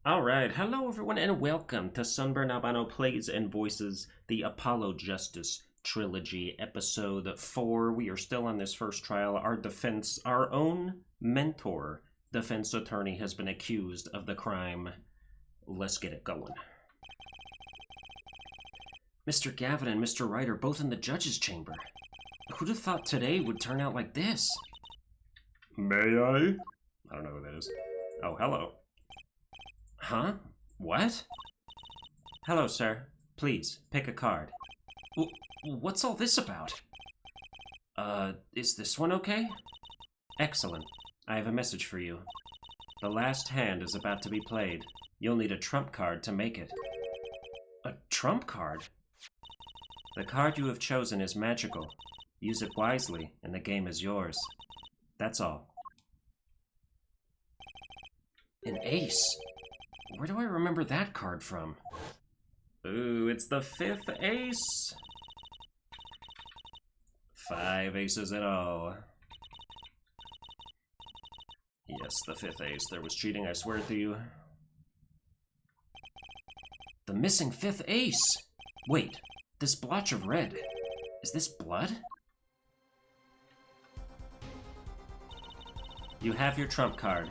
Alright, hello everyone and welcome to Sunburned Albino Plays and Voices, the Apollo Justice Trilogy, Episode 4. We are still on this first trial. Our own mentor, defense attorney, has been accused of the crime. Let's get it going. Mr. Gavin and Mr. Wright are both in the judge's chamber. Who'd have thought today would turn out like this? May I? I don't know who that is. Oh, hello. Huh? What? Hello, sir. Please, pick a card. What's all this about? Is this one okay? Excellent. I have a message for you. The last hand is about to be played. You'll need a trump card to make it. A trump card? The card you have chosen is magical. Use it wisely, and the game is yours. That's all. An ace? Where do I remember that card from? Ooh, it's the 5th ace! 5 aces in all. Yes, the 5th ace. There was cheating, I swear to you. The missing 5th ace! Wait, this blotch of red. Is this blood? You have your trump card.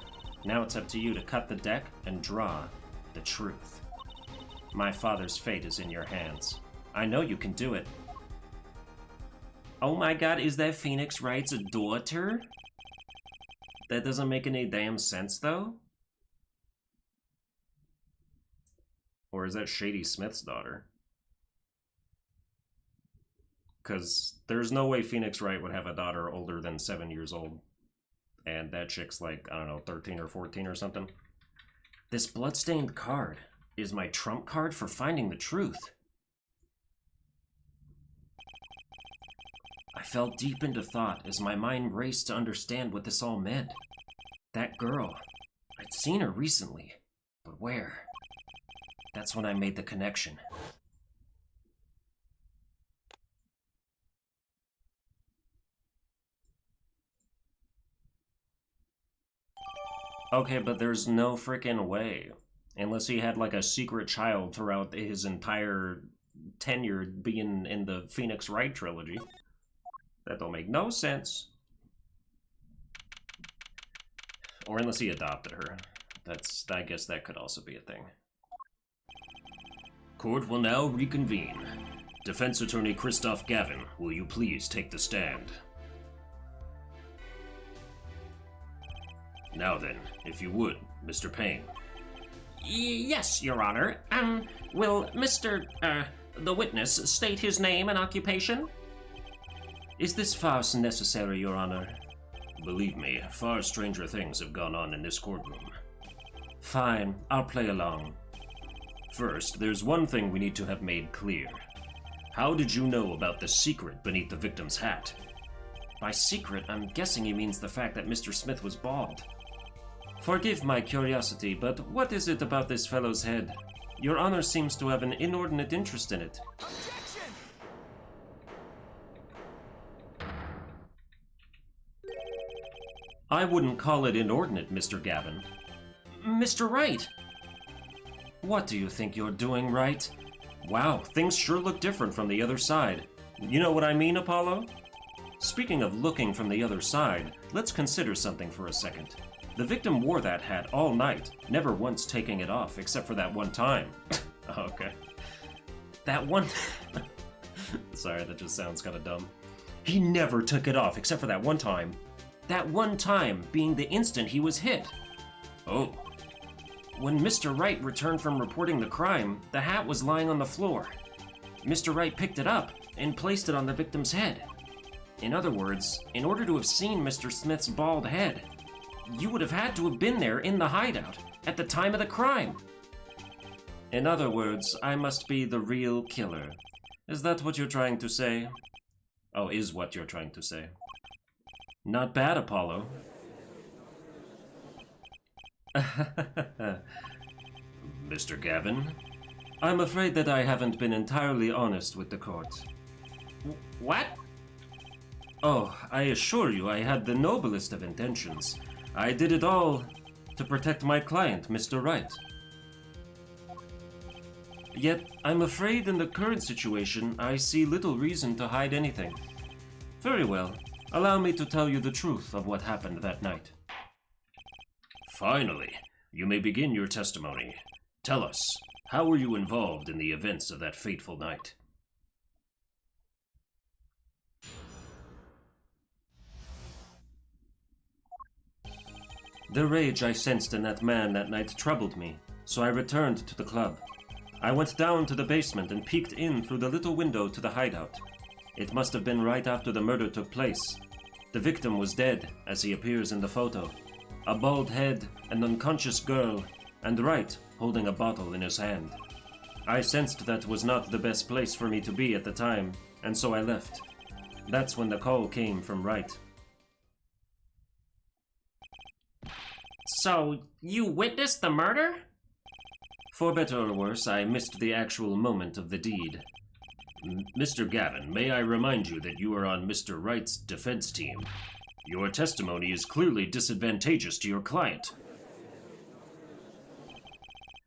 Now it's up to you to cut the deck and draw the truth. My father's fate is in your hands. I know you can do it. Oh my god, is that Phoenix Wright's daughter? That doesn't make any damn sense, though. Or is that Shady Smith's daughter? Because there's no way Phoenix Wright would have a daughter older than 7 years old. And that chick's like, I don't know, 13 or 14 or something. This bloodstained card is my trump card for finding the truth. I fell deep into thought as my mind raced to understand what this all meant. That girl, I'd seen her recently, but where? That's when I made the connection. Okay, but there's no freaking way. Unless he had like a secret child throughout his entire tenure being in the Phoenix Wright trilogy. That don't make no sense. Or unless he adopted her. I guess that could also be a thing. Court will now reconvene. Defense Attorney Christoph Gavin, will you please take the stand? Now then, if you would, Mr. Payne. Yes, Your Honor. Will the witness state his name and occupation? Is this farce necessary, Your Honor? Believe me, far stranger things have gone on in this courtroom. Fine, I'll play along. First, there's one thing we need to have made clear. How did you know about the secret beneath the victim's hat? By secret, I'm guessing he means the fact that Mr. Smith was bald. Forgive my curiosity, but what is it about this fellow's head? Your Honor seems to have an inordinate interest in it. Objection! I wouldn't call it inordinate, Mr. Gavin. Mr. Wright! What do you think you're doing, Wright? Wow, things sure look different from the other side. You know what I mean, Apollo? Speaking of looking from the other side, let's consider something for a second. The victim wore that hat all night, never once taking it off, except for that one time. Okay. That one... Sorry, that just sounds kind of dumb. He never took it off, except for that one time. That one time being the instant he was hit. Oh. When Mr. Wright returned from reporting the crime, the hat was lying on the floor. Mr. Wright picked it up and placed it on the victim's head. In other words, in order to have seen Mr. Smith's bald head, you would have had to have been there in the hideout at the time of the crime. In other words, I must be the real killer. Is that what you're trying to say? Oh, is what you're trying to say. Not bad, Apollo. Mr. Gavin, I'm afraid that I haven't been entirely honest with the court. What? Oh, I assure you I had the noblest of intentions. I did it all to protect my client, Mr. Wright. Yet, I'm afraid in the current situation, I see little reason to hide anything. Very well. Allow me to tell you the truth of what happened that night. Finally, you may begin your testimony. Tell us, how were you involved in the events of that fateful night? The rage I sensed in that man that night troubled me, so I returned to the club. I went down to the basement and peeked in through the little window to the hideout. It must have been right after the murder took place. The victim was dead, as he appears in the photo. A bald head, an unconscious girl, and Wright holding a bottle in his hand. I sensed that was not the best place for me to be at the time, and so I left. That's when the call came from Wright. So, you witnessed the murder? For better or worse, I missed the actual moment of the deed. Mr. Gavin, may I remind you that you are on Mr. Wright's defense team. Your testimony is clearly disadvantageous to your client.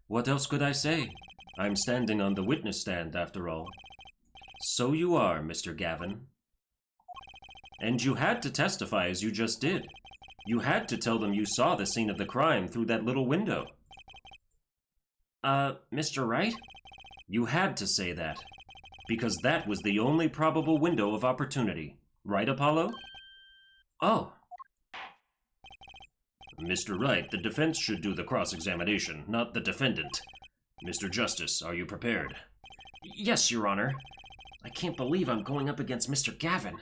What else could I say? I'm standing on the witness stand, after all. So you are, Mr. Gavin. And you had to testify as you just did. You had to tell them you saw the scene of the crime through that little window. Mr. Wright? You had to say that. Because that was the only probable window of opportunity. Right, Apollo? Oh. Mr. Wright, the defense should do the cross-examination, not the defendant. Mr. Justice, are you prepared? Yes, Your Honor. I can't believe I'm going up against Mr. Gavin.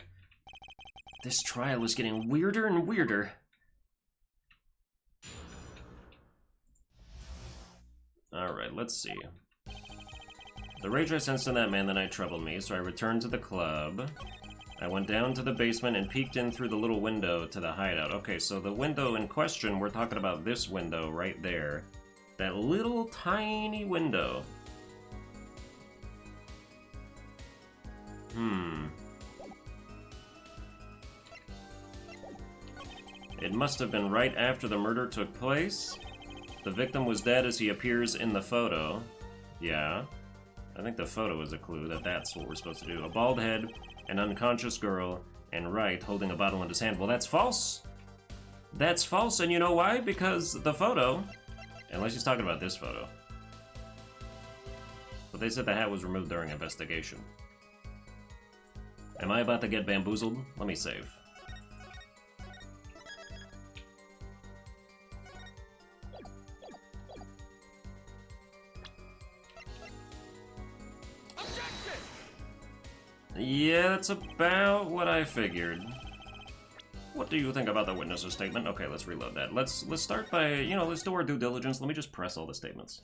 This trial is getting weirder and weirder. Alright, let's see. The rage I sensed in that man that night troubled me, so I returned to the club. I went down to the basement and peeked in through the little window to the hideout. Okay, so the window in question, we're talking about this window right there. That little tiny window. It must have been right after the murder took place. The victim was dead as he appears in the photo. Yeah. I think the photo is a clue that that's what we're supposed to do. A bald head, an unconscious girl, and Wright holding a bottle in his hand. Well, that's false. That's false, and you know why? Because the photo, unless he's talking about this photo. But they said the hat was removed during investigation. Am I about to get bamboozled? Let me save. Yeah, that's about what I figured. What do you think about the witness's statement? Okay, let's reload that. Let's start by, let's do our due diligence. Let me just press all the statements.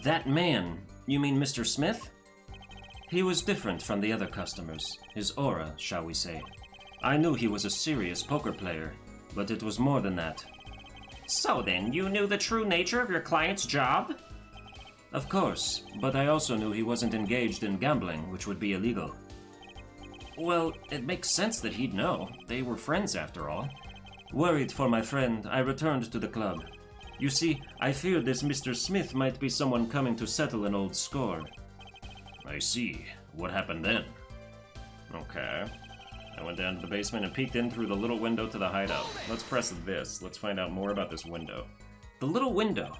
That man, you mean Mr. Smith? He was different from the other customers. His aura, shall we say. I knew he was a serious poker player, but it was more than that. So then, you knew the true nature of your client's job? Of course, but I also knew he wasn't engaged in gambling, which would be illegal. Well, it makes sense that he'd know. They were friends after all. Worried for my friend, I returned to the club. You see, I feared this Mr. Smith might be someone coming to settle an old score. I see. What happened then? Okay. I went down to the basement and peeked in through the little window to the hideout. Let's press this. Let's find out more about this window. The little window?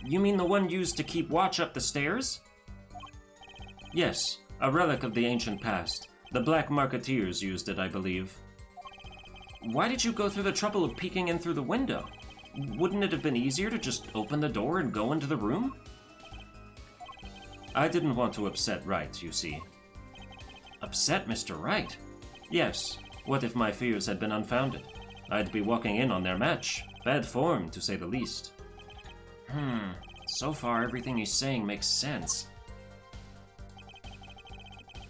You mean the one used to keep watch up the stairs? Yes, a relic of the ancient past. The Black Marketeers used it, I believe. Why did you go through the trouble of peeking in through the window? Wouldn't it have been easier to just open the door and go into the room? I didn't want to upset Wright, you see. Upset Mr. Wright? Yes, what if my fears had been unfounded? I'd be walking in on their match. Bad form, to say the least. So far everything he's saying makes sense.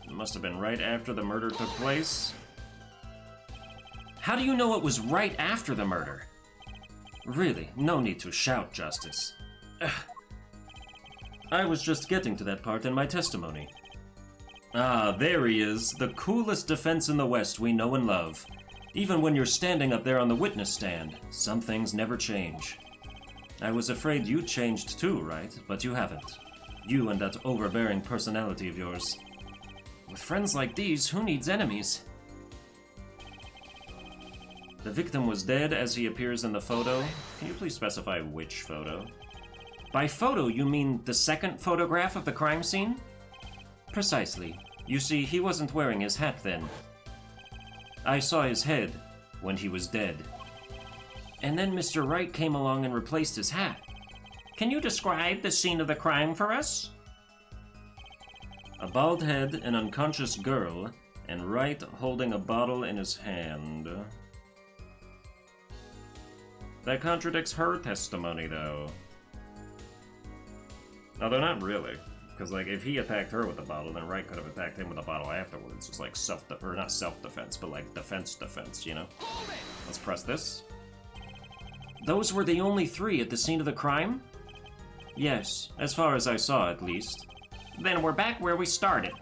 It must have been right after the murder took place. How do you know it was right after the murder? Really, no need to shout, Justice. Ugh. I was just getting to that part in my testimony. Ah, there he is, the coolest defense in the West we know and love. Even when you're standing up there on the witness stand, some things never change. I was afraid you'd changed too, right? But you haven't. You and that overbearing personality of yours. With friends like these, who needs enemies? The victim was dead as he appears in the photo. Can you please specify which photo? By photo, you mean the second photograph of the crime scene? Precisely. You see, he wasn't wearing his hat then. I saw his head when he was dead. And then Mr. Wright came along and replaced his hat. Can you describe the scene of the crime for us? A bald head, an unconscious girl, and Wright holding a bottle in his hand. That contradicts her testimony, though. Although not really. Because, like, if he attacked her with a bottle, then Wright could have attacked him with a bottle afterwards. It's like or not self-defense, but like defense, you know? Let's press this. Those were the only three at the scene of the crime? Yes, as far as I saw, at least. Then we're back where we started.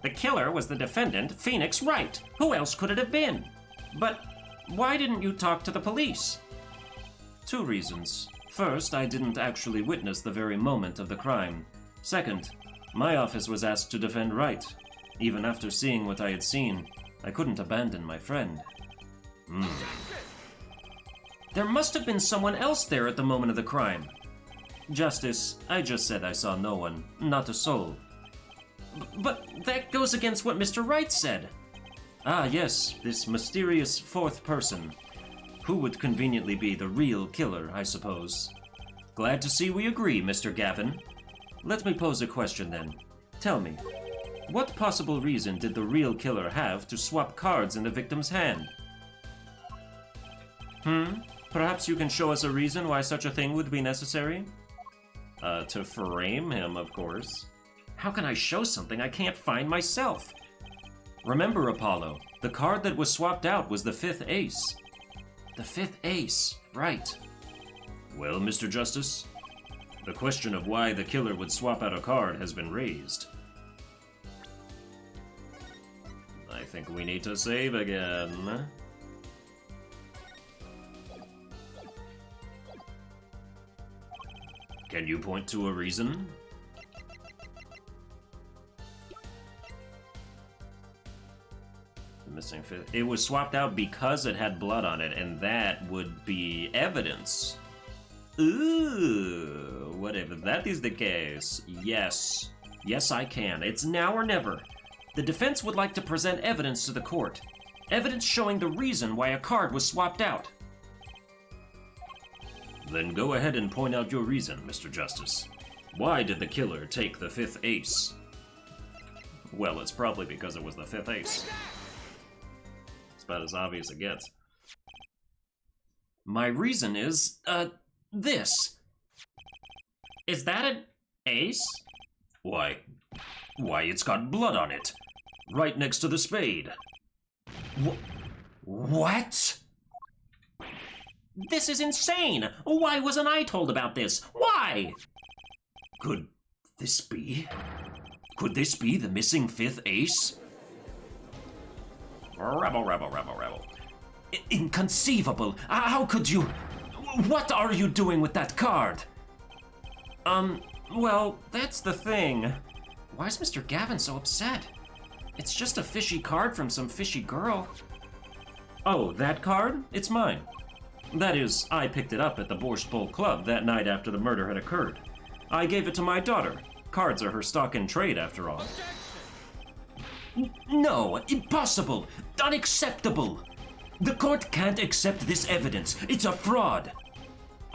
The killer was the defendant, Phoenix Wright. Who else could it have been? But why didn't you talk to the police? 2 reasons. First, I didn't actually witness the very moment of the crime. Second, my office was asked to defend Wright. Even after seeing what I had seen, I couldn't abandon my friend. There must have been someone else there at the moment of the crime. Justice, I just said I saw no one, not a soul. But that goes against what Mr. Wright said. Ah, yes, this mysterious 4th person. Who would conveniently be the real killer, I suppose. Glad to see we agree, Mr. Gavin. Let me pose a question then. Tell me, what possible reason did the real killer have to swap cards in the victim's hand? Perhaps you can show us a reason why such a thing would be necessary? To frame him, of course. How can I show something I can't find myself? Remember, Apollo, the card that was swapped out was the 5th ace. The 5th ace, right. Well, Mr. Justice, the question of why the killer would swap out a card has been raised. I think we need to save again. Can you point to a reason? The missing 5th. It was swapped out because it had blood on it, and that would be evidence. Ooh, what if that is the case? Yes. Yes, I can. It's now or never. The defense would like to present evidence to the court. Evidence showing the reason why a card was swapped out. Then go ahead and point out your reason, Mr. Justice. Why did the killer take the 5th ace? Well, it's probably because it was the 5th ace. It's about as obvious as it gets. My reason is, this. Is that an ace? Why, it's got blood on it. Right next to the spade. What? This is insane! Why wasn't I told about this? Why? Could this be? Could this be the missing 5th ace? Rebel. Inconceivable! How could you? What are you doing with that card? Well, that's the thing. Why is Mr. Gavin so upset? It's just a fishy card from some fishy girl. Oh, that card? It's mine. That is, I picked it up at the Borscht Bowl Club that night after the murder had occurred. I gave it to my daughter. Cards are her stock in trade, after all. No, impossible! Unacceptable! The court can't accept this evidence. It's a fraud.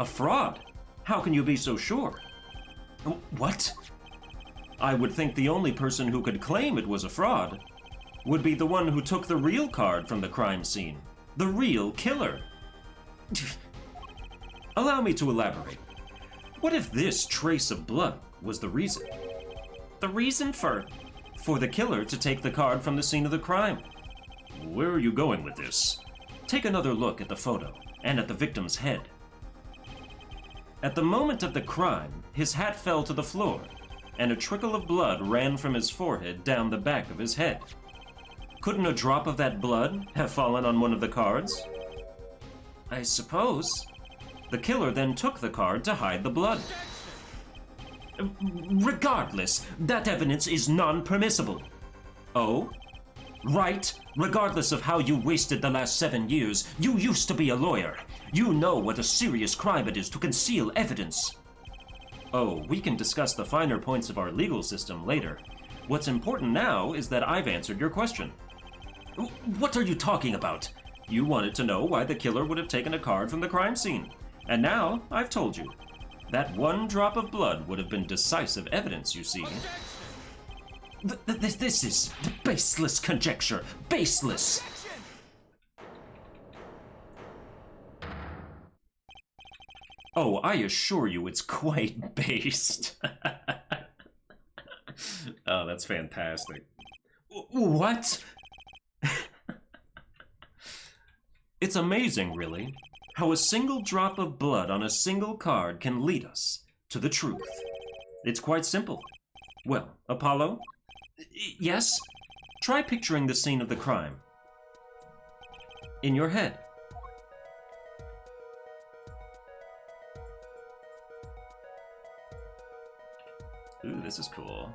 A fraud? How can you be so sure? What? I would think the only person who could claim it was a fraud would be the one who took the real card from the crime scene. The real killer. Allow me to elaborate. What if this trace of blood was the reason? The reason for the killer to take the card from the scene of the crime. Where are you going with this? Take another look at the photo and at the victim's head. At the moment of the crime, his hat fell to the floor, and a trickle of blood ran from his forehead down the back of his head. Couldn't a drop of that blood have fallen on one of the cards? I suppose. The killer then took the card to hide the blood. Regardless, that evidence is non-permissible. Oh? Right. Regardless of how you wasted the last 7 years, you used to be a lawyer. You know what a serious crime it is to conceal evidence. Oh, we can discuss the finer points of our legal system later. What's important now is that I've answered your question. What are you talking about? You wanted to know why the killer would have taken a card from the crime scene. And now, I've told you. That one drop of blood would have been decisive evidence, you see. This is baseless conjecture. Baseless! Oh, I assure you it's quite based. Oh, that's fantastic. What? It's amazing, really, how a single drop of blood on a single card can lead us to the truth. It's quite simple. Well, Apollo? Yes? Try picturing the scene of the crime. In your head. Ooh, this is cool.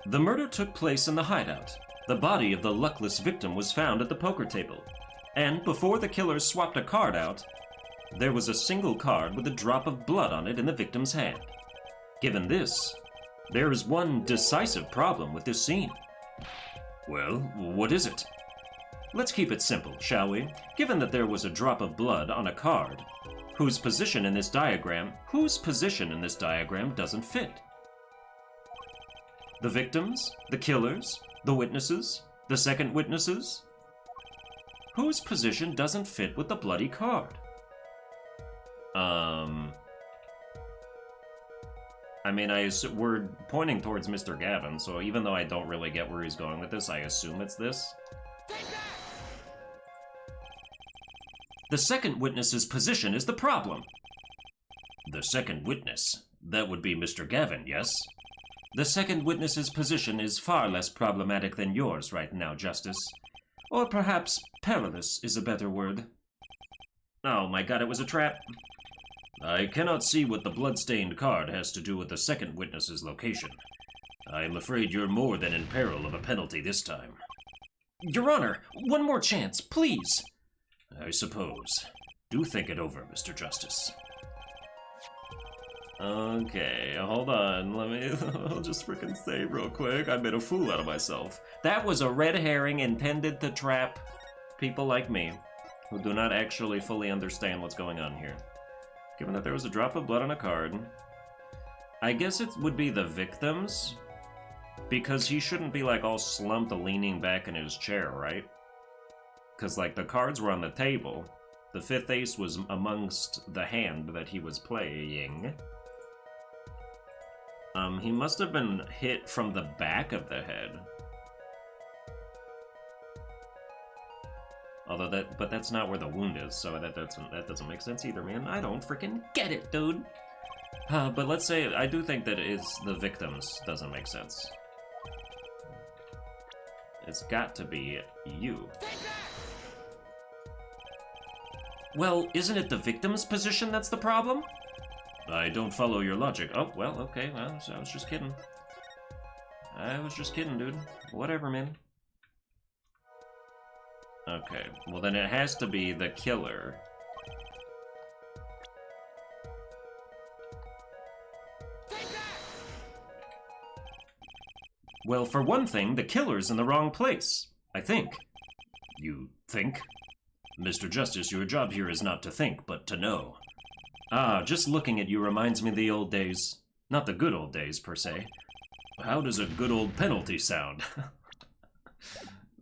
The murder took place in the hideout. The body of the luckless victim was found at the poker table. And before the killer swapped a card out, there was a single card with a drop of blood on it in the victim's hand. Given this, there is one decisive problem with this scene. Well, what is it? Let's keep it simple, shall we? Given that there was a drop of blood on a card, whose position in this diagram doesn't fit? The victims? The killers? The witnesses? The second witnesses? Whose position doesn't fit with the bloody card? I mean, we're pointing towards Mr. Gavin, so even though I don't really get where he's going with this, I assume it's this. The second witness's position is the problem. The second witness? That would be Mr. Gavin, yes? The second witness's position is far less problematic than yours right now, Justice. Or perhaps perilous is a better word. Oh my god, it was a trap. I cannot see what the blood-stained card has to do with the second witness's location. I am afraid you're more than in peril of a penalty this time. Your Honor, one more chance, please. I suppose. Do think it over, Mr. Justice. Okay, hold on. I'll just freaking say real quick, I made a fool out of myself. That was a red herring intended to trap people like me, who do not actually fully understand what's going on here. Given that there was a drop of blood on a card, I guess it would be the victims, because he shouldn't be like all slumped leaning back in his chair, right? Because like the cards were on the table, the fifth ace was amongst the hand that he was playing. He must have been hit from the back of the head. Although but that's not where the wound is, so that doesn't make sense either, man. I don't freaking get it, dude. But let's say I do think that it's the victims doesn't make sense. It's got to be you. Well, isn't it the victim's position that's the problem? I don't follow your logic. Oh, well, okay, well, I was just kidding. I was just kidding, dude. Whatever, man. Okay, well then it has to be the killer. Well, for one thing, the killer's in the wrong place, I think. You think? Mr. Justice, your job here is not to think, but to know. Ah, just looking at you reminds me of the old days. Not the good old days, per se. How does a good old penalty sound?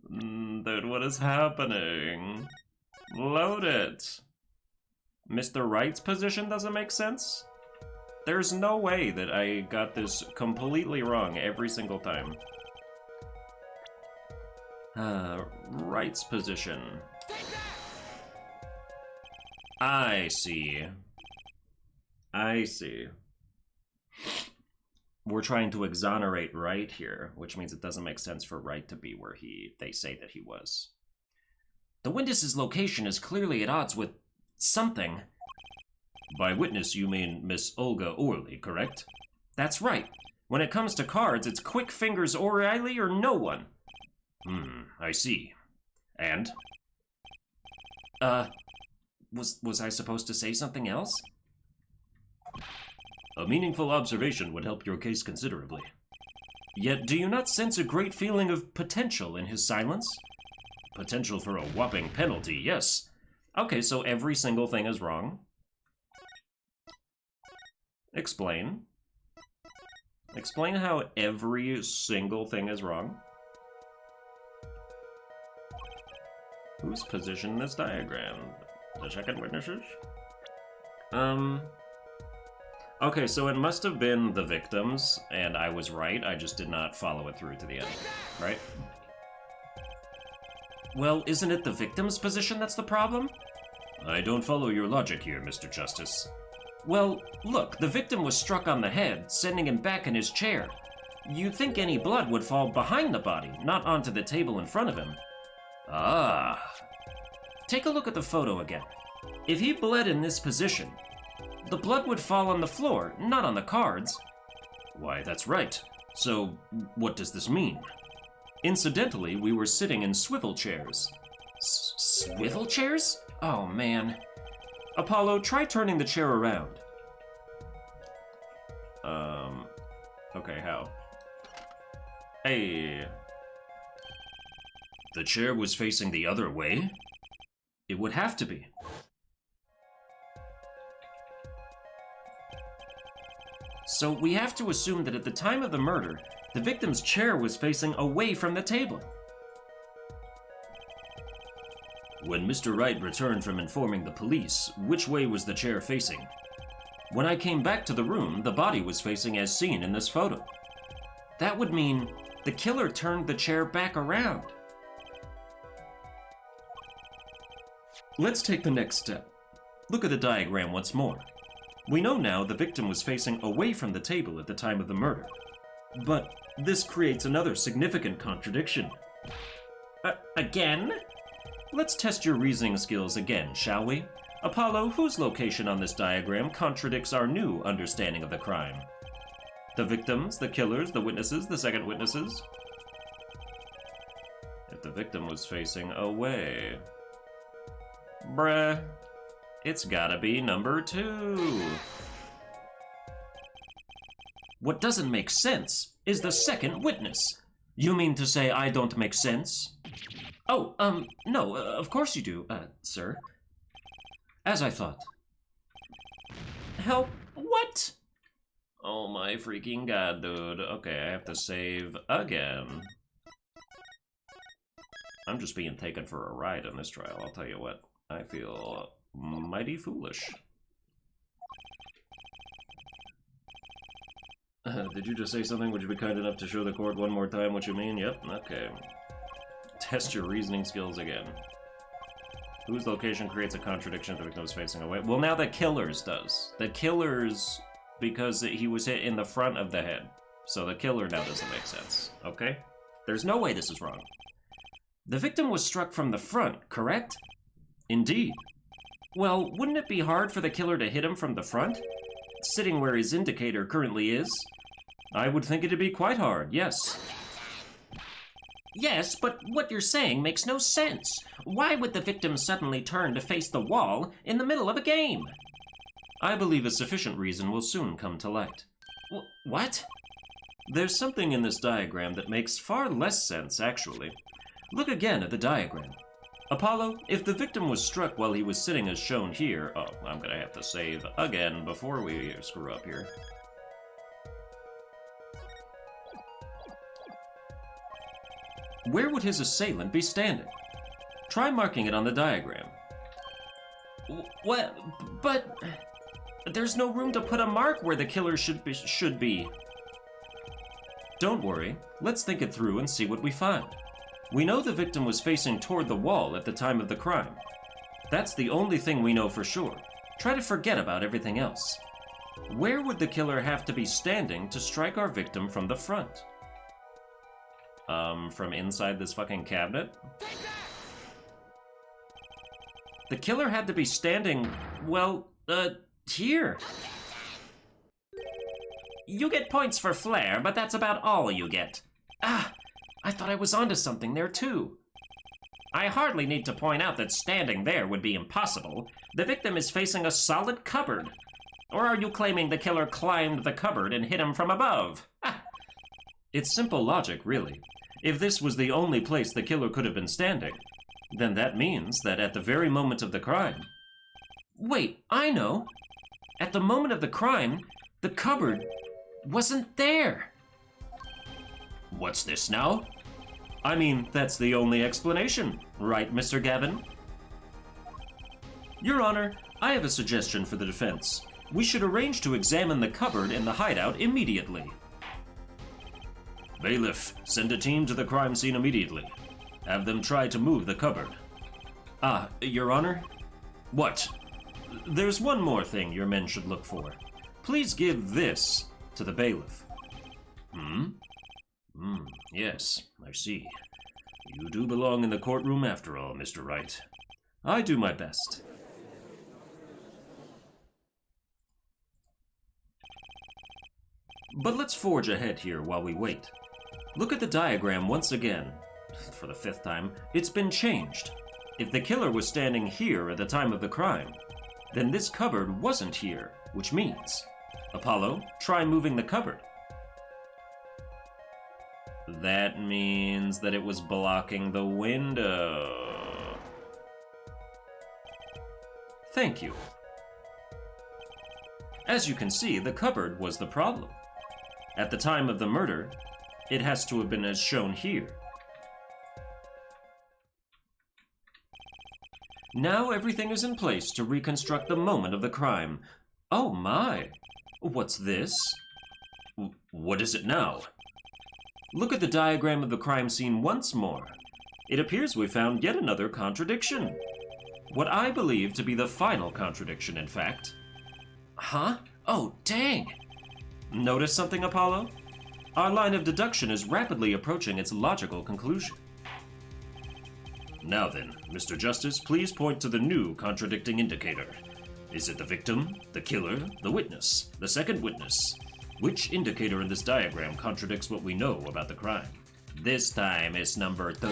Dude, what is happening? Load it! Mr. Wright's position doesn't make sense? There's no way that I got this completely wrong every single time. Wright's position. I see. I see. we're trying to exonerate Wright here, which means it doesn't make sense for Wright to be where they say that he was. The witness's location is clearly at odds with something. By witness, you mean Miss Olga Orley, correct? That's right. When it comes to cards, it's Quick Fingers O'Reilly or no one. I see. And? Was I supposed to say something else? A meaningful observation would help your case considerably. Yet, do you not sense a great feeling of potential in his silence? Potential for a whopping penalty, yes. Okay, so every single thing is wrong. Explain. Explain how every single thing is wrong. Whose position in this diagram? The second witnesses? Okay, so it must have been the victims, and I was right. I just did not follow it through to the end, right? Well, isn't it the victim's position that's the problem? I don't follow your logic here, Mr. Justice. Well, look, the victim was struck on the head, sending him back in his chair. You'd think any blood would fall behind the body, not onto the table in front of him. Ah. Take a look at the photo again. If he bled in this position, the blood would fall on the floor, not on the cards. Why, that's right. So, what does this mean? Incidentally, we were sitting in swivel chairs. Swivel chairs? Oh, man. Apollo, try turning the chair around. Okay, how? Hey. The chair was facing the other way? It would have to be. So we have to assume that at the time of the murder, the victim's chair was facing away from the table. When Mr. Wright returned from informing the police, which way was the chair facing? When I came back to the room, the body was facing as seen in this photo. That would mean the killer turned the chair back around. Let's take the next step. Look at the diagram once more. We know now the victim was facing away from the table at the time of the murder. But this creates another significant contradiction. Again? Let's test your reasoning skills again, shall we? Apollo, whose location on this diagram contradicts our new understanding of the crime? The victims, the killers, the witnesses, the second witnesses? If the victim was facing away... Bruh. It's gotta be number 2. What doesn't make sense is the second witness. You mean to say I don't make sense? Oh, no, of course you do, sir. As I thought. Help? What? Oh my freaking god, dude. Okay, I have to save again. I'm just being taken for a ride on this trial, I'll tell you what. I feel mighty foolish. Did you just say something? Would you be kind enough to show the court one more time what you mean? Yep, okay. Test your reasoning skills again. Whose location creates a contradiction if the victim is facing away? Well, now the killer's does. The killer's, because he was hit in the front of the head. So the killer now doesn't make sense, okay? There's no way this is wrong. The victim was struck from the front, correct? Indeed. Well, wouldn't it be hard for the killer to hit him from the front? Sitting where his indicator currently is? I would think it'd be quite hard, yes. Yes, but what you're saying makes no sense. Why would the victim suddenly turn to face the wall in the middle of a game? I believe a sufficient reason will soon come to light. What? There's something in this diagram that makes far less sense, actually. Look again at the diagram. Apollo, if the victim was struck while he was sitting as shown here... Oh, I'm gonna have to save again before we screw up here. Where would his assailant be standing? Try marking it on the diagram. What? But... there's no room to put a mark where the killer should be. Don't worry. Let's think it through and see what we find. We know the victim was facing toward the wall at the time of the crime. That's the only thing we know for sure. Try to forget about everything else. Where would the killer have to be standing to strike our victim from the front? From inside this fucking cabinet? The killer had to be standing, well, here. You get points for flair, but that's about all you get. Ah, I thought I was onto something there too. I hardly need to point out that standing there would be impossible. The victim is facing a solid cupboard. Or are you claiming the killer climbed the cupboard and hit him from above? Ah. It's simple logic, really. If this was the only place the killer could have been standing, then that means that at the very moment of the crime... Wait, I know. At the moment of the crime, the cupboard wasn't there. What's this now? I mean, that's the only explanation, right, Mr. Gavin? Your Honor, I have a suggestion for the defense. We should arrange to examine the cupboard in the hideout immediately. Bailiff, send a team to the crime scene immediately. Have them try to move the cupboard. Ah, Your Honor? What? There's one more thing your men should look for. Please give this to the bailiff. Yes, I see. You do belong in the courtroom after all, Mr. Wright. I do my best. But let's forge ahead here while we wait. Look at the diagram once again. For the 5th time, it's been changed. If the killer was standing here at the time of the crime, then this cupboard wasn't here, which means... Apollo, try moving the cupboard. That means that it was blocking the window. Thank you. As you can see, the cupboard was the problem. At the time of the murder, it has to have been as shown here. Now everything is in place to reconstruct the moment of the crime. Oh my! What's this? What is it now? Look at the diagram of the crime scene once more. It appears we found yet another contradiction. What I believe to be the final contradiction, in fact. Huh? Oh, dang! Notice something, Apollo? Our line of deduction is rapidly approaching its logical conclusion. Now then, Mr. Justice, please point to the new contradicting indicator. Is it the victim, the killer, the witness, the second witness? Which indicator in this diagram contradicts what we know about the crime? This time it's number 2.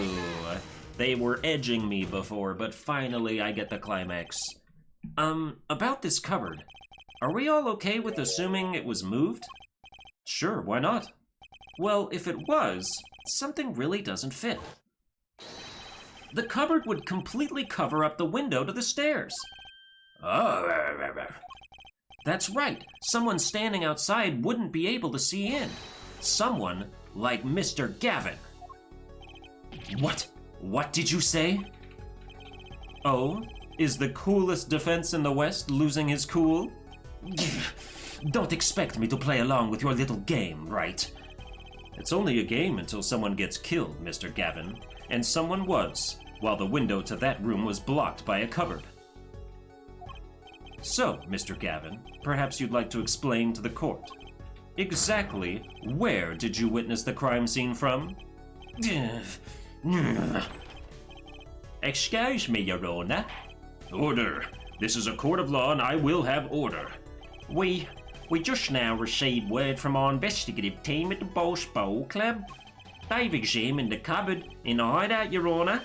They were edging me before, but finally I get the climax. About this cupboard. Are we all okay with assuming it was moved? Sure, why not? Well, if it was, something really doesn't fit. The cupboard would completely cover up the window to the stairs. Oh, that's right. Someone standing outside wouldn't be able to see in. Someone like Mr. Gavin. What? What did you say? Oh, is the coolest defense in the West losing his cool? Don't expect me to play along with your little game, right? It's only a game until someone gets killed, Mr. Gavin. And someone was, while the window to that room was blocked by a cupboard. So, Mr. Gavin, perhaps you'd like to explain to the court. Exactly where did you witness the crime scene from? Excuse me, Your Honor. Order. This is a court of law and I will have order. We just now received word from our investigative team at the Boss Bowl Club. They've examined the cupboard in the hideout, Your Honor.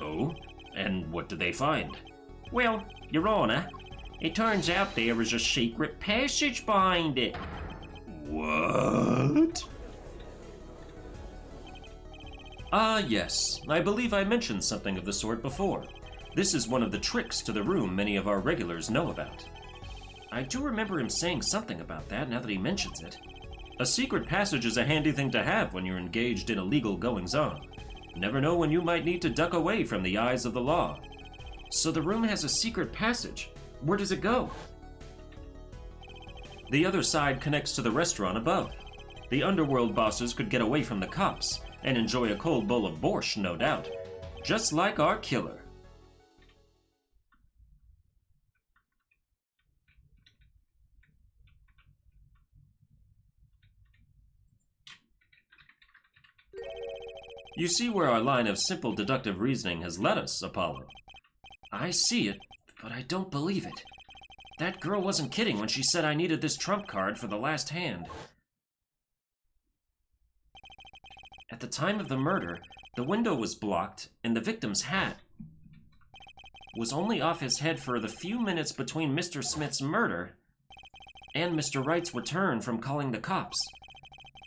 Oh? And what did they find? Well, Your Honor, it turns out there is a secret passage behind it. What? Yes. I believe I mentioned something of the sort before. This is one of the tricks to the room many of our regulars know about. I do remember him saying something about that now that he mentions it. A secret passage is a handy thing to have when you're engaged in illegal goings-on. Never know when you might need to duck away from the eyes of the law. So the room has a secret passage. Where does it go? The other side connects to the restaurant above. The underworld bosses could get away from the cops and enjoy a cold bowl of borscht, no doubt. Just like our killer. You see where our line of simple deductive reasoning has led us, Apollo. I see it, but I don't believe it. That girl wasn't kidding when she said I needed this trump card for the last hand. At the time of the murder, the window was blocked, and the victim's hat was only off his head for the few minutes between Mr. Smith's murder and Mr. Wright's return from calling the cops.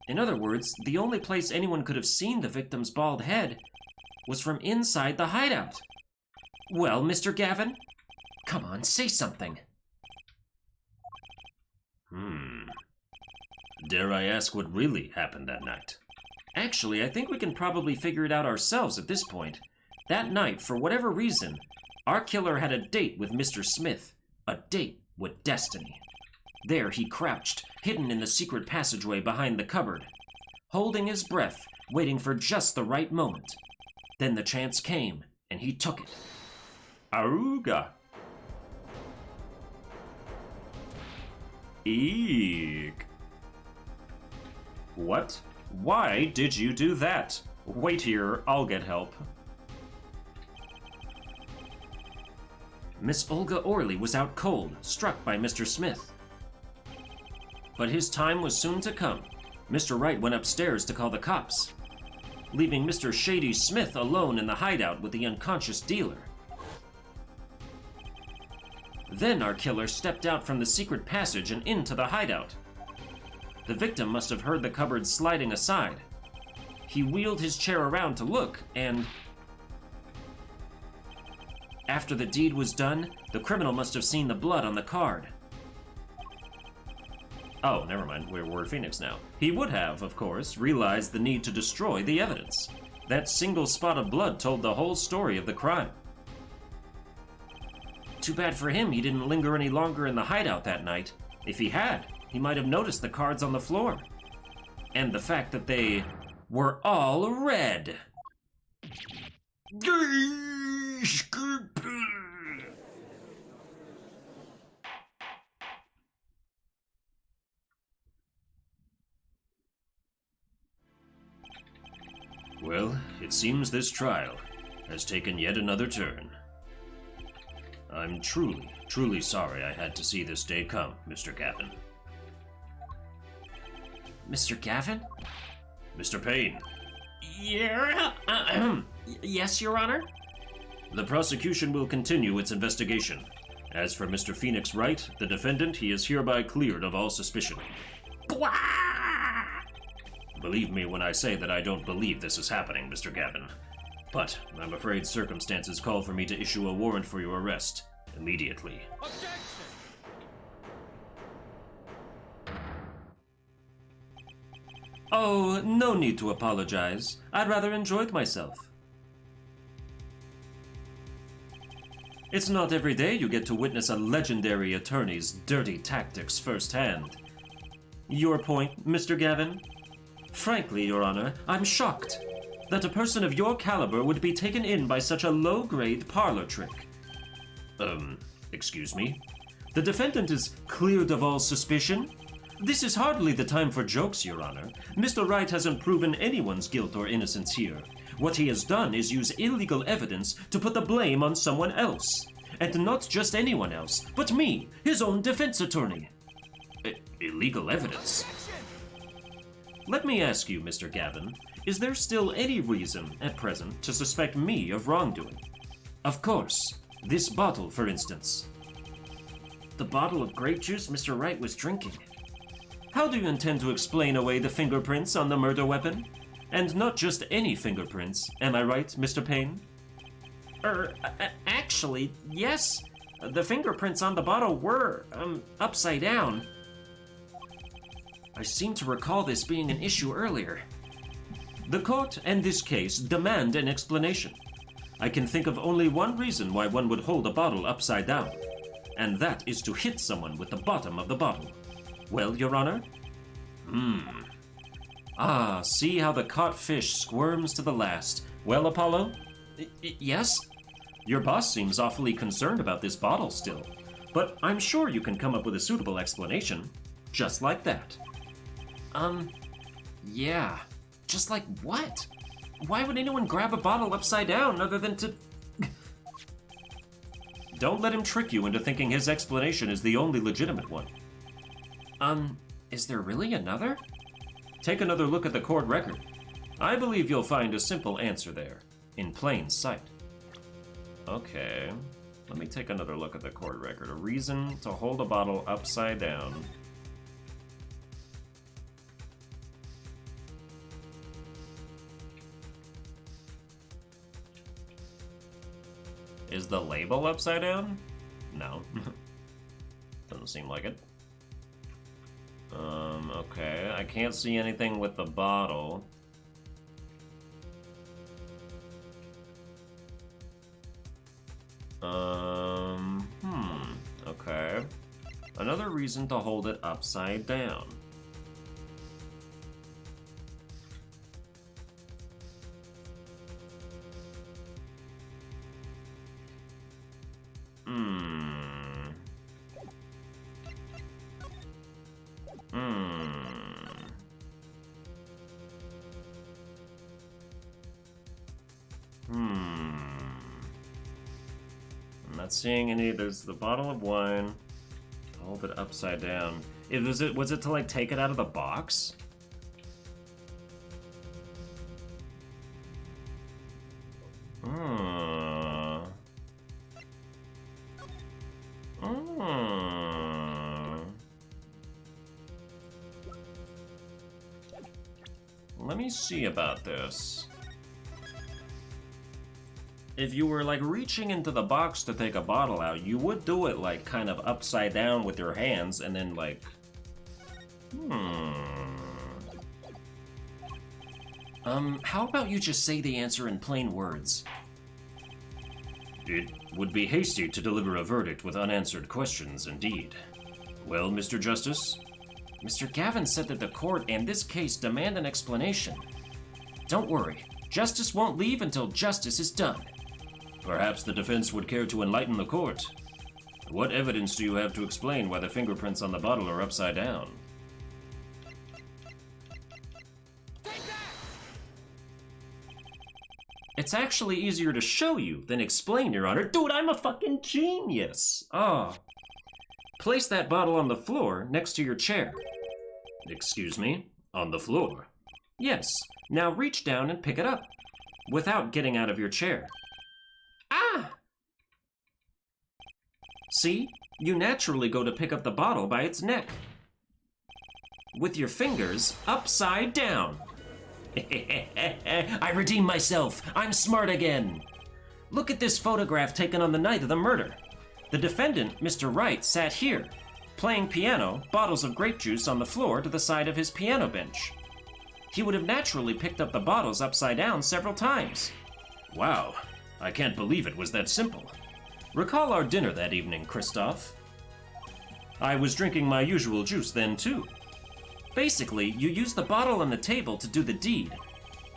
In other words, the only place anyone could have seen the victim's bald head was from inside the hideout. Well, Mr. Gavin, come on, say something. Dare I ask what really happened that night? Actually, I think we can probably figure it out ourselves at this point. That night, for whatever reason, our killer had a date with Mr. Smith. A date with destiny. There he crouched, hidden in the secret passageway behind the cupboard, holding his breath, waiting for just the right moment. Then the chance came, and he took it. Aruga. Eek. What? Why did you do that? Wait here, I'll get help. Miss Olga Orley was out cold, struck by Mr. Smith. But his time was soon to come. Mr. Wright went upstairs to call the cops, leaving Mr. Shady Smith alone in the hideout with the unconscious dealer. Then our killer stepped out from the secret passage and into the hideout. The victim must have heard the cupboard sliding aside. He wheeled his chair around to look, and after the deed was done, the criminal must have seen the blood on the card. Oh, never mind, we're Phoenix now. He would have, of course, realized the need to destroy the evidence. That single spot of blood told the whole story of the crime. Too bad for him he didn't linger any longer in the hideout that night. If he had, he might have noticed the cards on the floor. And the fact that they were all red. Well, it seems this trial has taken yet another turn. I'm truly sorry I had to see this day come, Mr. Gavin. Mr. Gavin? Mr. Payne. Yeah. Yes, Your Honor? The prosecution will continue its investigation. As for Mr. Phoenix Wright, the defendant, he is hereby cleared of all suspicion. Believe me when I say that I don't believe this is happening, Mr. Gavin. But I'm afraid circumstances call for me to issue a warrant for your arrest immediately. Objection! Oh, no need to apologize. I'd rather enjoyed myself. It's not every day you get to witness a legendary attorney's dirty tactics firsthand. Your point, Mr. Gavin? Frankly, Your Honor, I'm shocked that a person of your caliber would be taken in by such a low-grade parlor trick. Excuse me? The defendant is cleared of all suspicion? This is hardly the time for jokes, Your Honor. Mr. Wright hasn't proven anyone's guilt or innocence here. What he has done is use illegal evidence to put the blame on someone else. And not just anyone else, but me, his own defense attorney. Illegal evidence? Let me ask you, Mr. Gavin, is there still any reason at present to suspect me of wrongdoing? Of course. This bottle, for instance. The bottle of grape juice Mr. Wright was drinking. How do you intend to explain away the fingerprints on the murder weapon? And not just any fingerprints, am I right, Mr. Payne? Actually, yes. The fingerprints on the bottle were, upside down. I seem to recall this being an issue earlier. The court and this case demand an explanation. I can think of only one reason why one would hold a bottle upside down, and that is to hit someone with the bottom of the bottle. Well, Your Honor? Ah, see how the caught fish squirms to the last. Well, Apollo? Yes? Your boss seems awfully concerned about this bottle still, but I'm sure you can come up with a suitable explanation. Just like that. Yeah. Just like what? Why would anyone grab a bottle upside down other than to... Don't let him trick you into thinking his explanation is the only legitimate one. Is there really another? Take another look at the court record. I believe you'll find a simple answer there, in plain sight. Okay, let me take another look at the court record. A reason to hold a bottle upside down. Is the label upside down? No. Doesn't seem like it. Okay, I can't see anything with the bottle. Okay. Another reason to hold it upside down. I'm not seeing any. There's the bottle of wine. Hold it upside down. Was it to like take it out of the box? Let me see about this. If you were like reaching into the box to take a bottle out, you would do it like kind of upside down with your hands and then like... How about you just say the answer in plain words? It would be hasty to deliver a verdict with unanswered questions, indeed. Well, Mr. Justice? Mr. Gavin said that the court and this case demand an explanation. Don't worry, justice won't leave until justice is done. Perhaps the defense would care to enlighten the court. What evidence do you have to explain why the fingerprints on the bottle are upside down? It's actually easier to show you than explain, Your Honor. Dude, I'm a fucking genius! Oh. Place that bottle on the floor next to your chair. Excuse me? On the floor? Yes. Now reach down and pick it up, without getting out of your chair. Ah! See? You naturally go to pick up the bottle by its neck. With your fingers upside down. I redeem myself. I'm smart again. Look at this photograph taken on the night of the murder. The defendant, Mr. Wright, sat here, playing piano, bottles of grape juice on the floor to the side of his piano bench. He would have naturally picked up the bottles upside down several times. Wow, I can't believe it was that simple. Recall our dinner that evening, Christoph. I was drinking my usual juice then, too. Basically, you used the bottle on the table to do the deed,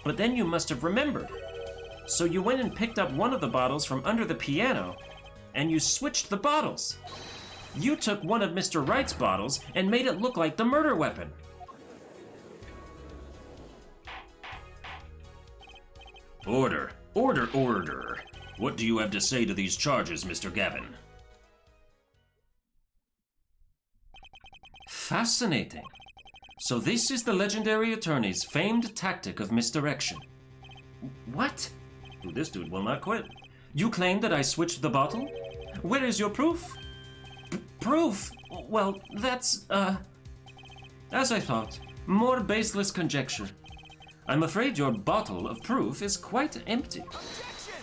but then you must have remembered. So you went and picked up one of the bottles from under the piano, and you switched the bottles. You took one of Mr. Wright's bottles and made it look like the murder weapon. Order, order, order. What do you have to say to these charges, Mr. Gavin? Fascinating. So this is the legendary attorney's famed tactic of misdirection. What? This dude will not quit. You claim that I switched the bottle? Where is your proof? Proof? Well, that's, as I thought, more baseless conjecture. I'm afraid your bottle of proof is quite empty. Objection!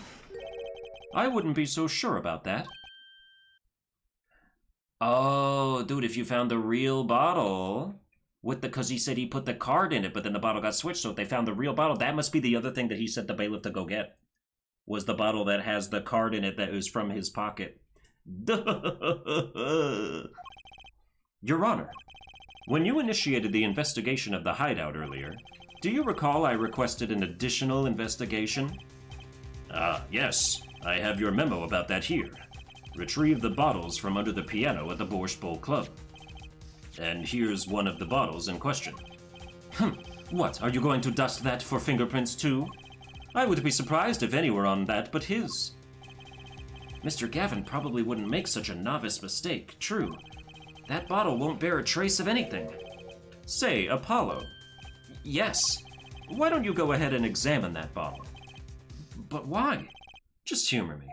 I wouldn't be so sure about that. Oh, dude, if you found the real bottle... Because he said he put the card in it, but then the bottle got switched, so if they found the real bottle, that must be the other thing that he sent the bailiff to go get. Was the bottle that has the card in it that was from his pocket. Your Honor, when you initiated the investigation of the hideout earlier, do you recall I requested an additional investigation? Ah, yes. I have your memo about that here. Retrieve the bottles from under the piano at the Borscht Bowl Club. And here's one of the bottles in question. What, are you going to dust that for fingerprints too? I would be surprised if any were on that but his. Mr. Gavin probably wouldn't make such a novice mistake, true. That bottle won't bear a trace of anything. Say, Apollo. Yes. Why don't you go ahead and examine that bottle? But why? Just humor me.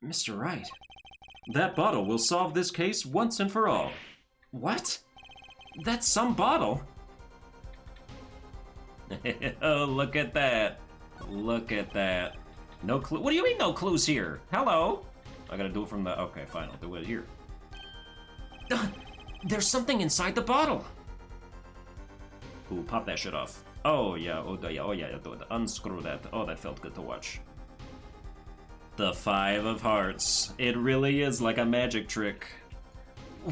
Mr. Wright. That bottle will solve this case once and for all. What? That's some bottle. Oh, look at that. Look at that. No clue. What do you mean no clues here? Hello? I gotta do it from the... Okay, fine, I'll do it here. There's something inside the bottle. Ooh, pop that shit off. Oh yeah, unscrew that. Oh, that felt good to watch. The Five of Hearts. It really is like a magic trick.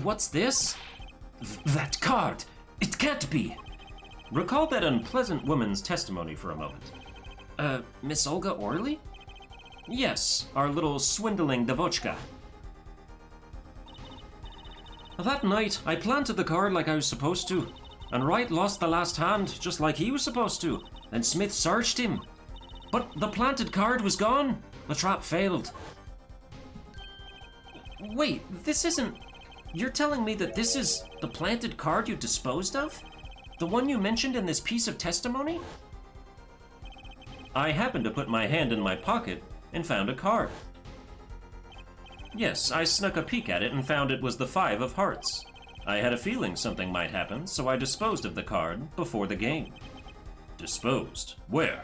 What's this? That card! It can't be! Recall that unpleasant woman's testimony for a moment. Miss Olga Orley? Yes, our little swindling Devochka. That night, I planted the card like I was supposed to, and Wright lost the last hand just like he was supposed to, and Smith searched him. But the planted card was gone. The trap failed. Wait, this isn't... You're telling me that this is the planted card you disposed of? The one you mentioned in this piece of testimony? I happened to put my hand in my pocket and found a card. Yes, I snuck a peek at it and found it was the Five of Hearts. I had a feeling something might happen, so I disposed of the card before the game. Disposed? Where?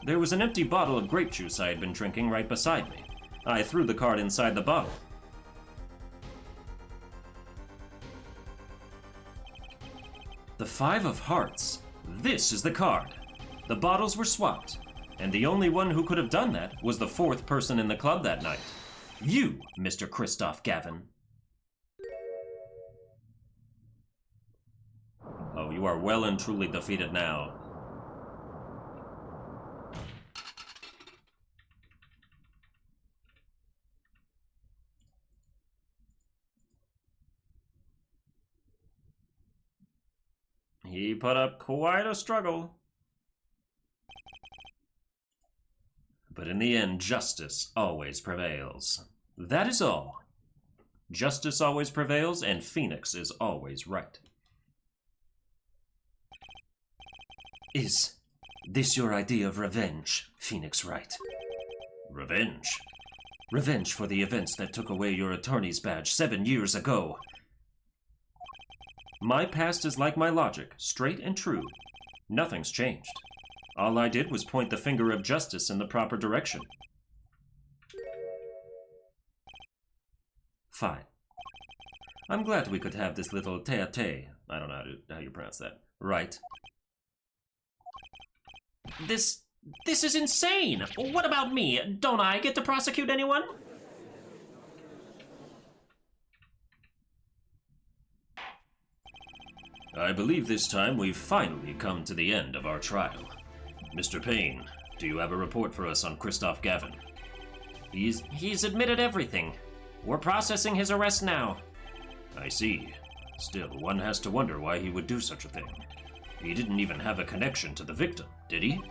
There was an empty bottle of grape juice I had been drinking right beside me. I threw the card inside the bottle. The Five of Hearts. This is the card. The bottles were swapped, and the only one who could have done that was the fourth person in the club that night. You, Mr. Christoph Gavin. Oh, you are well and truly defeated now. He put up quite a struggle. But in the end, justice always prevails. That is all. Justice always prevails, and Phoenix is always right. Is this your idea of revenge, Phoenix Wright? Revenge? Revenge for the events that took away your attorney's badge 7 years ago. My past is like my logic, straight and true. Nothing's changed. All I did was point the finger of justice in the proper direction. Fine. I'm glad we could have this little tete-a-tete. I don't know how you pronounce that. Right. This is insane! What about me? Don't I get to prosecute anyone? I believe this time we've finally come to the end of our trial. Mr. Payne, do you have a report for us on Christoph Gavin? He's admitted everything. We're processing his arrest now. I see. Still, one has to wonder why he would do such a thing. He didn't even have a connection to the victim, did he?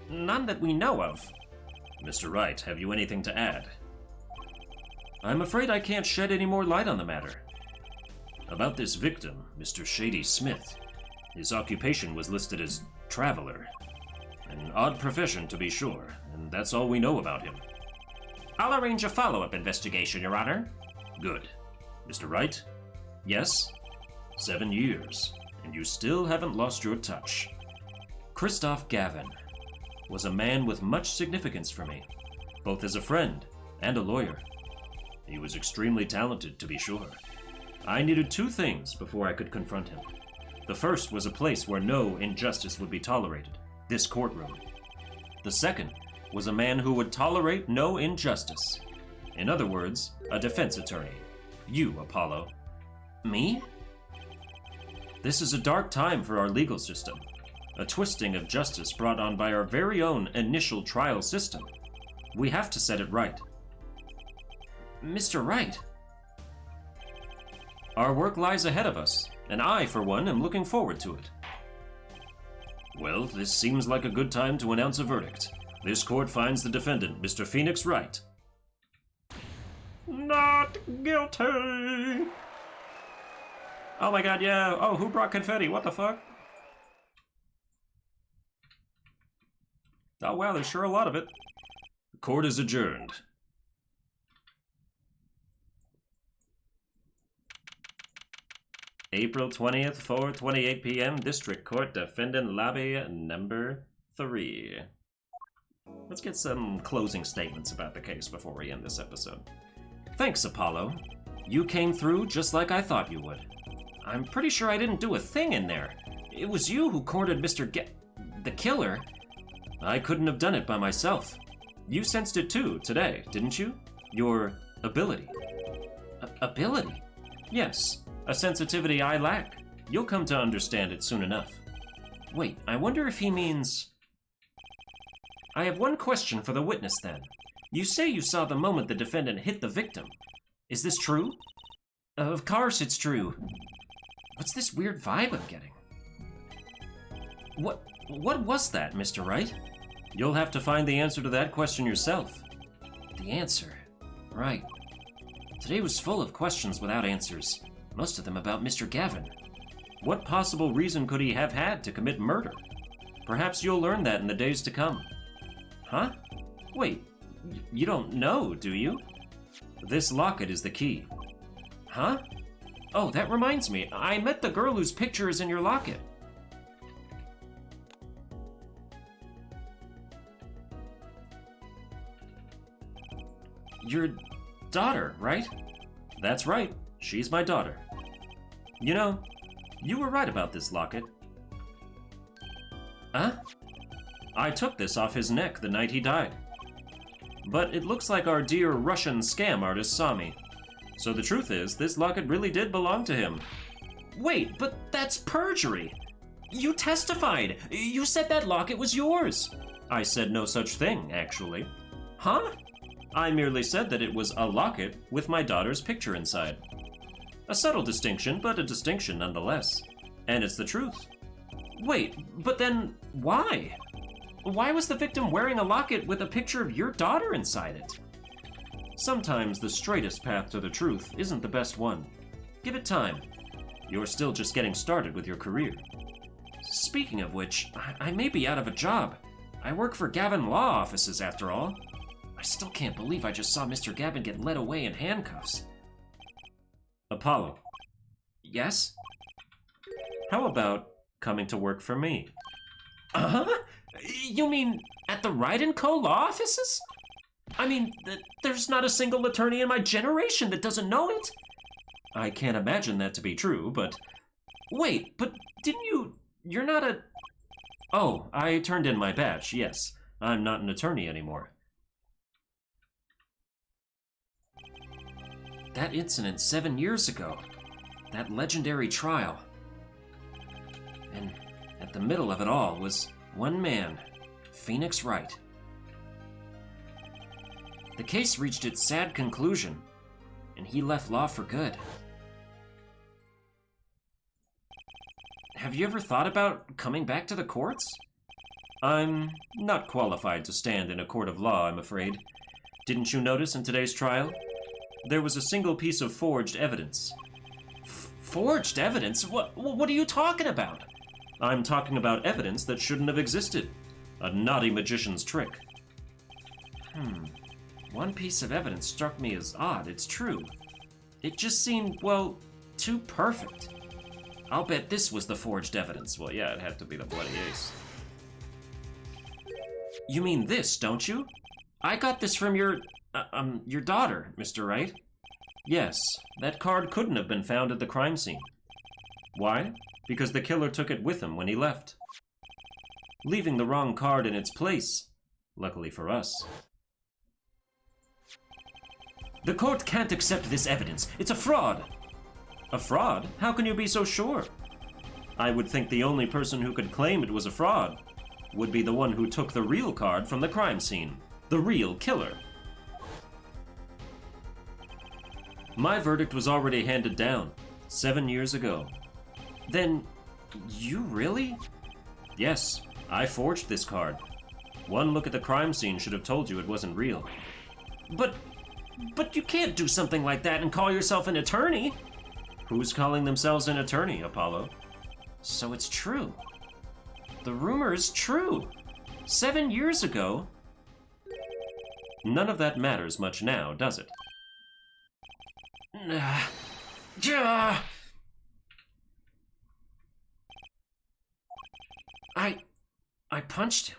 None that we know of. Mr. Wright, have you anything to add? I'm afraid I can't shed any more light on the matter. About this victim, Mr. Shady Smith. His occupation was listed as traveler. An odd profession, to be sure, and that's all we know about him. I'll arrange a follow-up investigation, Your Honor. Good. Mr. Wright? Yes? 7 years, and you still haven't lost your touch. Christoph Gavin was a man with much significance for me, both as a friend and a lawyer. He was extremely talented, to be sure. I needed 2 things before I could confront him. The first was a place where no injustice would be tolerated, this courtroom. The second was a man who would tolerate no injustice. In other words, a defense attorney. You, Apollo. Me? This is a dark time for our legal system. A twisting of justice brought on by our very own initial trial system. We have to set it right. Mr. Wright. Our work lies ahead of us, and I, for one, am looking forward to it. Well, this seems like a good time to announce a verdict. This court finds the defendant, Mr. Phoenix Wright, not guilty. Oh my god, yeah. Oh, who brought confetti? What the fuck? Oh wow, there's sure a lot of it. The court is adjourned. April 20th, 4:28 p.m. District Court, Defendant Lobby number 3. Let's get some closing statements about the case before we end this episode. Thanks, Apollo. You came through just like I thought you would. I'm pretty sure I didn't do a thing in there. It was you who cornered the killer. I couldn't have done it by myself. You sensed it too today, didn't you? Your ability. Ability? Yes, a sensitivity I lack. You'll come to understand it soon enough. Wait, I wonder if he means... I have one question for the witness then. You say you saw the moment the defendant hit the victim. Is this true? Of course it's true. What's this weird vibe I'm getting? What was that, Mr. Wright? You'll have to find the answer to that question yourself. The answer? Right. Today was full of questions without answers. Most of them about Mr. Gavin. What possible reason could he have had to commit murder? Perhaps you'll learn that in the days to come. Huh? Wait, you don't know, do you? This locket is the key. Huh? Oh, that reminds me. I met the girl whose picture is in your locket. Your daughter, right? That's right. She's my daughter. You know, you were right about this locket. Huh? I took this off his neck the night he died. But it looks like our dear Russian scam artist saw me. So the truth is, this locket really did belong to him. Wait, but that's perjury! You testified! You said that locket was yours! I said no such thing, actually. Huh? I merely said that it was a locket with my daughter's picture inside. A subtle distinction, but a distinction nonetheless. And it's the truth. Wait, but then why? Why was the victim wearing a locket with a picture of your daughter inside it? Sometimes the straightest path to the truth isn't the best one. Give it time. You're still just getting started with your career. Speaking of which, I may be out of a job. I work for Gavin Law Offices after all. I still can't believe I just saw Mr. Gavin get led away in handcuffs. Apollo. Yes? How about coming to work for me? Uh-huh? You mean at the Wright & Co. law offices? I mean, there's not a single attorney in my generation that doesn't know it. I can't imagine that to be true, but... Wait, but you're not a... Oh, I turned in my badge, yes. I'm not an attorney anymore. That incident 7 years ago. That legendary trial. And at the middle of it all was one man, Phoenix Wright. The case reached its sad conclusion, and he left law for good. Have you ever thought about coming back to the courts? I'm not qualified to stand in a court of law, I'm afraid. Didn't you notice in today's trial? There was a single piece of forged evidence. Forged evidence? What are you talking about? I'm talking about evidence that shouldn't have existed. A naughty magician's trick. One piece of evidence struck me as odd, it's true. It just seemed, well, too perfect. I'll bet this was the forged evidence. Well, yeah, it had to be the bloody ace. You mean this, don't you? I got this from your daughter, Mr. Wright. Yes, that card couldn't have been found at the crime scene. Why? Because the killer took it with him when he left, leaving the wrong card in its place, luckily for us. The court can't accept this evidence. It's a fraud. A fraud? How can you be so sure? I would think the only person who could claim it was a fraud would be the one who took the real card from the crime scene, the real killer. My verdict was already handed down 7 years ago. Then, you really? Yes, I forged this card. One look at the crime scene should have told you it wasn't real. But you can't do something like that and call yourself an attorney. Who's calling themselves an attorney, Apollo? So it's true. The rumor is true. 7 years ago. None of that matters much now, does it? I punched him.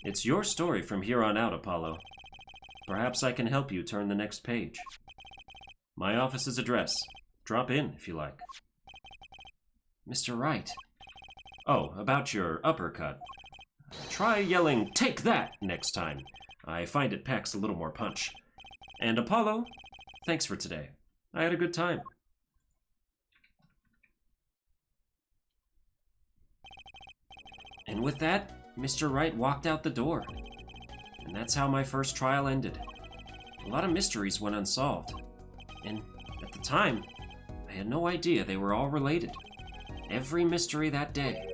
It's your story from here on out, Apollo. Perhaps I can help you turn the next page. My office's address. Drop in if you like. Mr. Wright. Oh, about your uppercut. Try yelling, "Take that!" next time. I find it packs a little more punch. And Apollo, thanks for today. I had a good time. And with that, Mr. Wright walked out the door. And that's how my first trial ended. A lot of mysteries went unsolved. And at the time, I had no idea they were all related. Every mystery that day,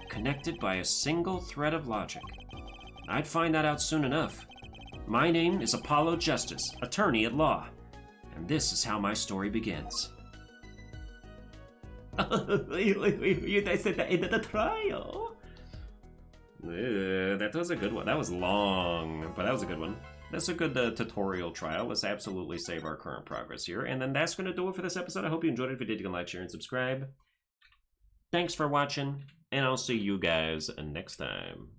connected by a single thread of logic. I'd find that out soon enough. My name is Apollo Justice, attorney at law. And this is how my story begins. You guys said that ended the trial. That was a good one. That was long, but that was a good one. That's a good tutorial trial. Let's absolutely save our current progress here. And then that's going to do it for this episode. I hope you enjoyed it. If you did, you can like, share, and subscribe. Thanks for watching, and I'll see you guys next time.